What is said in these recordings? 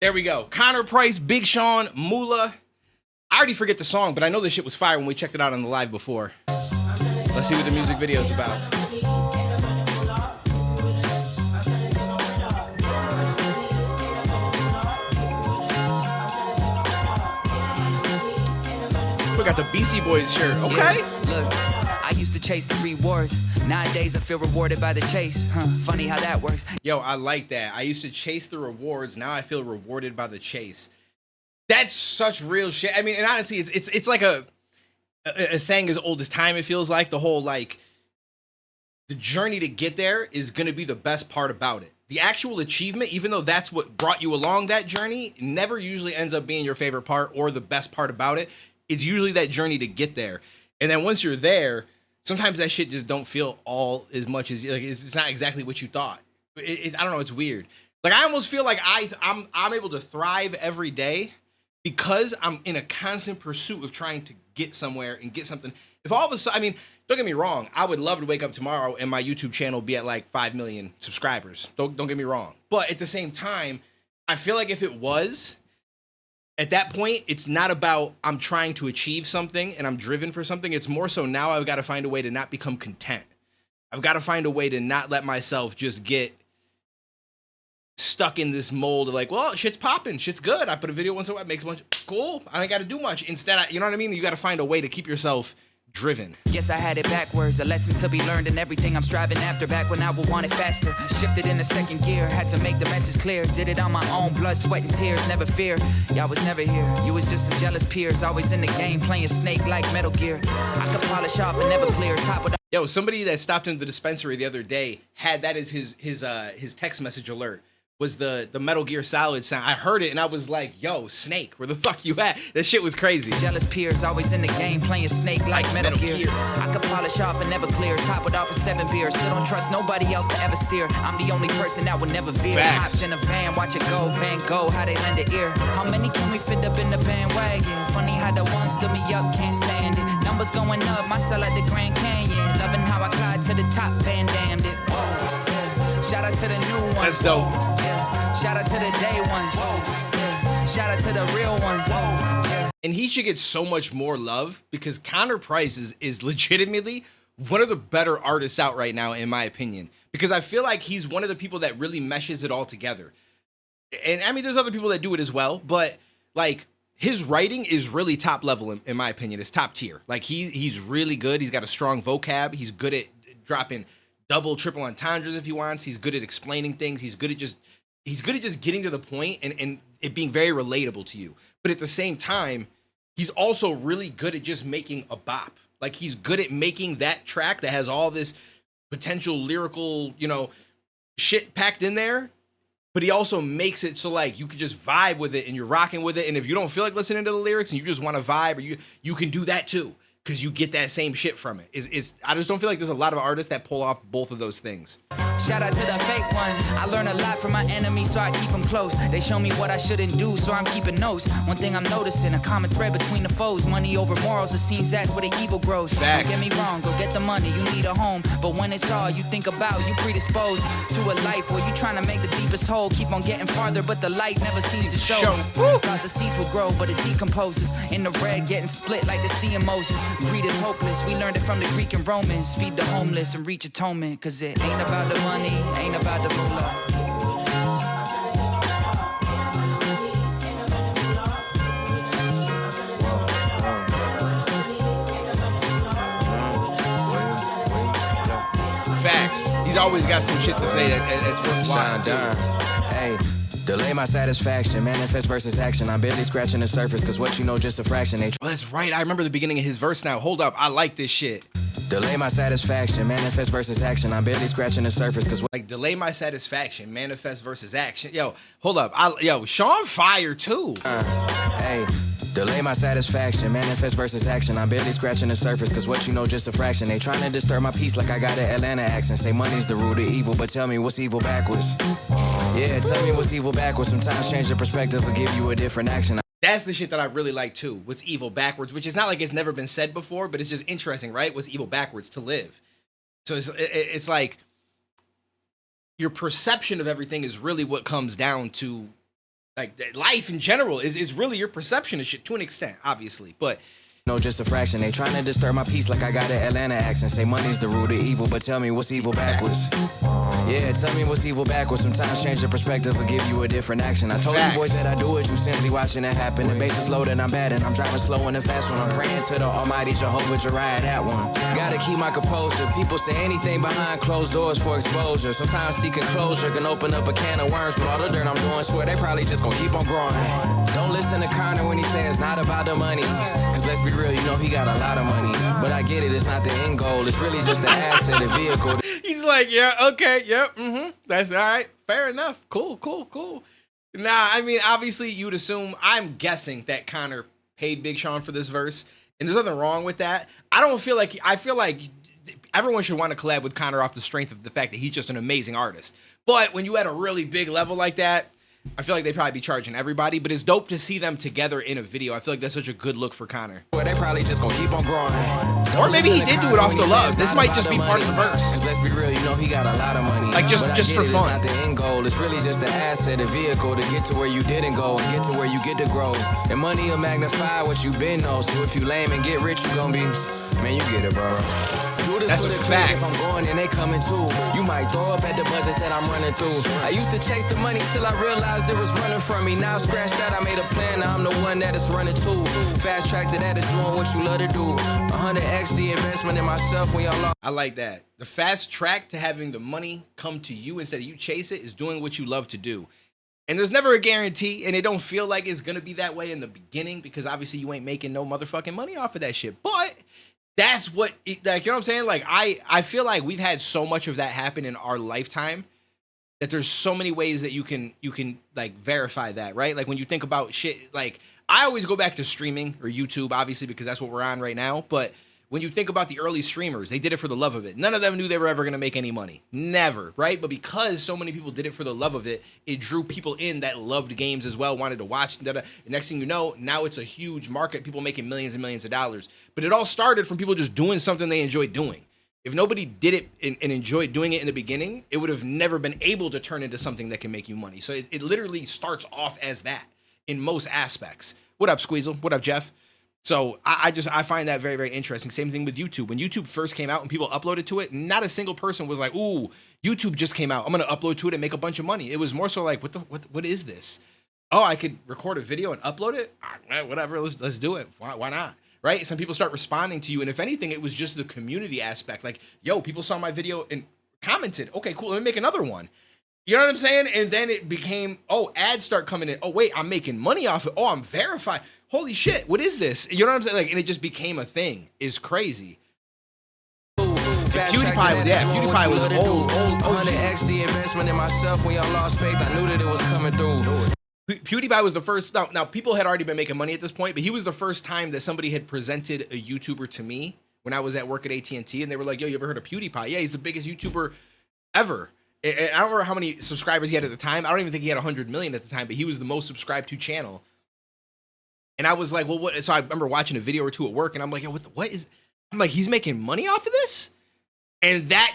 There we go. Connor Price, Big Sean, Mula. I already forget the song, but I know this shit was fire when we checked it out on the live before. Let's see what the music video is about. We got the Beastie Boys shirt. Okay. Yeah, look, I used to chase the rewards. Nowadays, I feel rewarded by the chase. Funny how that works. Yo, I like that. I used to chase the rewards. Now I feel rewarded by the chase. That's such real shit. I mean, and honestly, it's like a saying as old as time. It feels like the whole like the journey to get there is going to be the best part about it. The actual achievement, even though that's what brought you along that journey, never usually ends up being your favorite part or the best part about it. It's usually that journey to get there. And then once you're there, sometimes that shit just don't feel all as much as like it's not exactly what you thought. I don't know. It's weird. Like I almost feel like I'm able to thrive every day because I'm in a constant pursuit of trying to get somewhere and get something. If all of a sudden, I mean, don't get me wrong, I would love to wake up tomorrow and my YouTube channel be at like 5 million subscribers. Don't get me wrong. But at the same time, I feel like if it was, at that point, it's not about I'm trying to achieve something and I'm driven for something. It's more so now I've got to find a way to not become content. I've got to find a way to not let myself just get stuck in this mold of like, well, shit's popping, shit's good. I put a video once in a while, it makes a bunch, cool. I ain't got to do much. Instead, you know what I mean? You got to find a way to keep yourself driven. Guess I had it backwards, a lesson to be learned in everything I'm striving after. Back when I would want it faster, shifted in the second gear, had to make the message clear. Did it on my own, blood, sweat, and tears. Never fear, y'all was never here. You was just some jealous peers, always in the game, playing Snake like Metal Gear. I could polish off and never clear. Top of the Yo, somebody that stopped into the dispensary the other day had that as his text message alert. Was the Metal Gear Solid sound. I heard it and I was like, yo, Snake, where the fuck you at? That shit was crazy. Jealous peers, always in the game, playing Snake like Metal Gear. I could polish off and never clear, top it off with 7 beers. Still don't trust nobody else to ever steer. I'm the only person that would never veer. Facts. Hopped in a van, watch it go, Van Gogh, how they lend an ear. How many can we fit up in the bandwagon? Funny how the one stood me up, can't stand it. Numbers going up, my cell at the Grand Canyon. Loving how I climbed to the top, Van Damned it. Oh, yeah. Shout out to the new ones. That's dope. Shout out to the day ones. Shout out to the real ones. And he should get so much more love because Connor Price is legitimately one of the better artists out right now, in my opinion. Because I feel like he's one of the people that really meshes it all together. And I mean, there's other people that do it as well, but like his writing is really top level, in my opinion. It's top tier. Like he's really good. He's got a strong vocab. He's good at dropping double, triple entendres if he wants. He's good at explaining things. He's good at just getting to the point and it being very relatable to you. But at the same time, he's also really good at just making a bop. Like he's good at making that track that has all this potential lyrical, shit packed in there. But he also makes it so like you can just vibe with it and you're rocking with it. And if you don't feel like listening to the lyrics and you just want to vibe, or you can do that too. Because you get that same shit from it. I just don't feel like there's a lot of artists that pull off both of those things. Shout out to the fake one. I learn a lot from my enemies, so I keep them close. They show me what I shouldn't do, so I'm keeping notes. One thing I'm noticing, a common thread between the foes. Money over morals, it seems that's where the evil grows. Facts. Don't get me wrong, go get the money, you need a home. But when it's all you think about, you predisposed to a life where you trying to make the deepest hole. Keep on getting farther, but the light never seems to show. Thought the seeds will grow, but it decomposes. In the red, getting split like the sea in Moses. Greed is hopeless, we learned it from the Greek and Romans. Feed the homeless and reach atonement, cause it ain't about the money, ain't about the Mula. Facts. He's always got some shit to say that's worthwhile too. Hey, delay my satisfaction, manifest versus action. I'm barely scratching the surface, cause what you know just a fraction. Oh, that's right. I remember the beginning of his verse now. Hold up. I like this shit. Delay my satisfaction, manifest versus action. I'm barely scratching the surface, cause like delay my satisfaction, manifest versus action. Yo, hold up. Sean fire too. Hey, delay my satisfaction, manifest versus action. I'm barely scratching the surface, cause what you know just a fraction. They trying to disturb my peace like I got an Atlanta accent. Say money's the root of evil, but tell me what's evil backwards. Yeah, tell me what's evil backwards. Sometimes change the perspective will give you a different action. That's the shit that I really like too. What's evil backwards, which is not like it's never been said before, but it's just interesting, right? What's evil backwards? To live. So it's like your perception of everything is really what comes down to Like life in general is really your perception of shit to an extent, obviously, but. No, just a fraction. They trying to disturb my peace like I got an Atlanta accent. Say money's the root of evil, but tell me what's evil backwards. Yeah, tell me what's evil backwards. Sometimes change the perspective or give you a different action. I told you boys that I do it, you simply watching it happen. The bass is low, then I'm bad, and I'm driving slow and fast when I'm praying to the Almighty Jehovah Jireh, that one. Gotta keep my composure. People say anything behind closed doors for exposure. Sometimes seeking closure can open up a can of worms. With all the dirt I'm doing, swear they probably just gonna keep on growing. Don't listen to Connor when he says it's not about the money. Cause let's be real, you know he got a lot of money. But I get it, it's not the end goal. It's really just the asset, the vehicle. He's like, yeah, okay, yep, that's all right. Fair enough. Cool. Nah, I mean, obviously you'd assume, I'm guessing that Connor paid Big Sean for this verse. And there's nothing wrong with that. I feel like everyone should want to collab with Connor off the strength of the fact that he's just an amazing artist. But when you at a really big level like that, I feel like they'd probably be charging everybody, but it's dope to see them together in a video. I feel like that's such a good look for Connor. Well, they probably just gonna keep on growing. Or maybe he did do it off the love. This might just be part of the verse. Cause let's be real, you know he got a lot of money. Like just for fun. It's not the end goal. It's really just the asset, the vehicle to get to where you didn't go and get to where you get to grow. And money will magnify what you been know. So if you lame and get rich, you gonna be, man, you get it, bro. That's a fact. If I'm going and they coming too, you might throw up at the budgets that I'm running through. I used to chase the money till I realized it was running from me. Now scratch that, I made a plan. Now I'm the one that is running too. Fast track to that is doing what you love to do. 100x the investment in myself when y'all lost. I like that. The fast track to having the money come to you instead of you chase it is doing what you love to do. And there's never a guarantee, and it don't feel like it's gonna be that way in the beginning because obviously you ain't making no motherfucking money off of that shit. But that's what, like, you know what I'm saying? Like, I feel like we've had so much of that happen in our lifetime that there's so many ways that you can like verify that, right? Like when you think about shit, like I always go back to streaming or YouTube, obviously, because that's what we're on right now. But when you think about the early streamers, they did it for the love of it. None of them knew they were ever going to make any money. Never, right? But because so many people did it for the love of it, it drew people in that loved games as well, wanted to watch. And next thing you know, now it's a huge market, people making millions and millions of dollars. But it all started from people just doing something they enjoyed doing. If nobody did it and enjoyed doing it in the beginning, it would have never been able to turn into something that can make you money. So it literally starts off as that in most aspects. What up, Squeezel? What up, Jeff? So I find that very, very interesting. Same thing with YouTube. When YouTube first came out and people uploaded to it, not a single person was like, ooh, YouTube just came out, I'm going to upload to it and make a bunch of money. It was more so like, what is this? Oh, I could record a video and upload it? Whatever, let's do it. Why not? Right? Some people start responding to you. And if anything, it was just the community aspect. Like, yo, people saw my video and commented. Okay, cool. Let me make another one. You know what I'm saying? And then it became, oh, ads start coming in. Oh, wait, I'm making money off it. Oh, I'm verified. Holy shit, what is this? You know what I'm saying? Like, and it just became a thing. It's crazy. PewDiePie was old. 100x the investment in myself when y'all lost faith. I knew that it was coming through. PewDiePie was the first. Now, people had already been making money at this point, but he was the first time that somebody had presented a YouTuber to me when I was at work at AT&T, and they were like, yo, you ever heard of PewDiePie? Yeah, he's the biggest YouTuber ever. And I don't remember how many subscribers he had at the time. I don't even think he had 100 million at the time, but he was the most subscribed to channel. And I was like, well, what? So I remember watching a video or two at work, and I'm like, yo, what is? I'm like, he's making money off of this? And that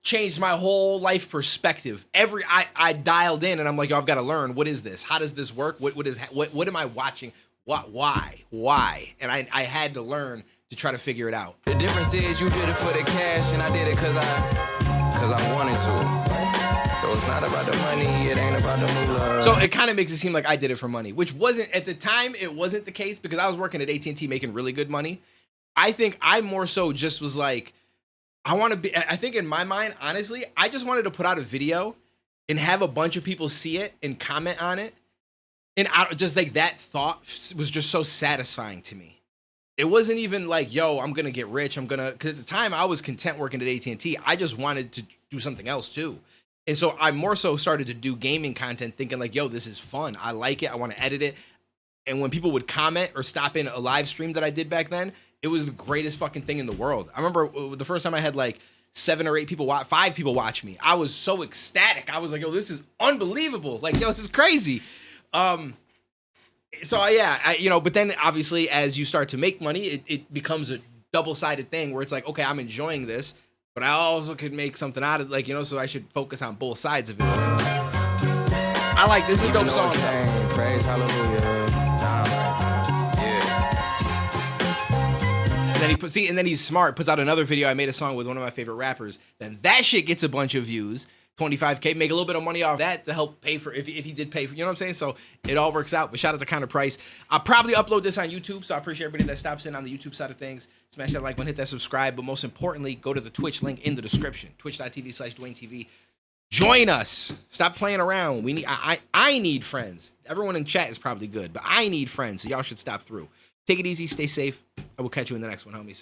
changed my whole life perspective. I dialed in, and I'm like, yo, I've got to learn. What is this? How does this work? What am I watching? Why? And I had to learn to try to figure it out. The difference is you did it for the cash, and I did it because I wanted to. So it's not about the money, it ain't about the Mula. So it kind of makes it seem like I did it for money, which wasn't, at the time, it wasn't the case because I was working at AT&T making really good money. I think I more so just was like, I think in my mind, honestly, I just wanted to put out a video and have a bunch of people see it and comment on it. And just like that thought was just so satisfying to me. It wasn't even like, yo, I'm going to get rich. Because at the time I was content working at AT&T. I just wanted to do something else too. And so I more so started to do gaming content thinking like, yo, this is fun. I like it. I want to edit it. And when people would comment or stop in a live stream that I did back then, it was the greatest fucking thing in the world. I remember the first time I had like 5 people watch me. I was so ecstatic. I was like, yo, this is unbelievable. Like, yo, this is crazy. So yeah, but then obviously as you start to make money, it becomes a double-sided thing where it's like, okay, I'm enjoying this, but I also could make something out of so I should focus on both sides of it. I like this. Is a dope song. Praise hallelujah. And then he puts, and then he's smart. Puts out another video. I made a song with one of my favorite rappers. Then that shit gets a bunch of views, 25K. Make a little bit of money off that to help pay for if he did pay for. You know what I'm saying? So it all works out. But shout out to Kind of Price. I'll probably upload this on YouTube. So I appreciate everybody that stops in on the YouTube side of things. Smash that like button, hit that subscribe. But most importantly, go to the Twitch link in the description. Twitch.tv/DuaneTV. Join us. Stop playing around. We need. I need friends. Everyone in chat is probably good, but I need friends. So y'all should stop through. Take it easy. Stay safe. I will catch you in the next one, homies.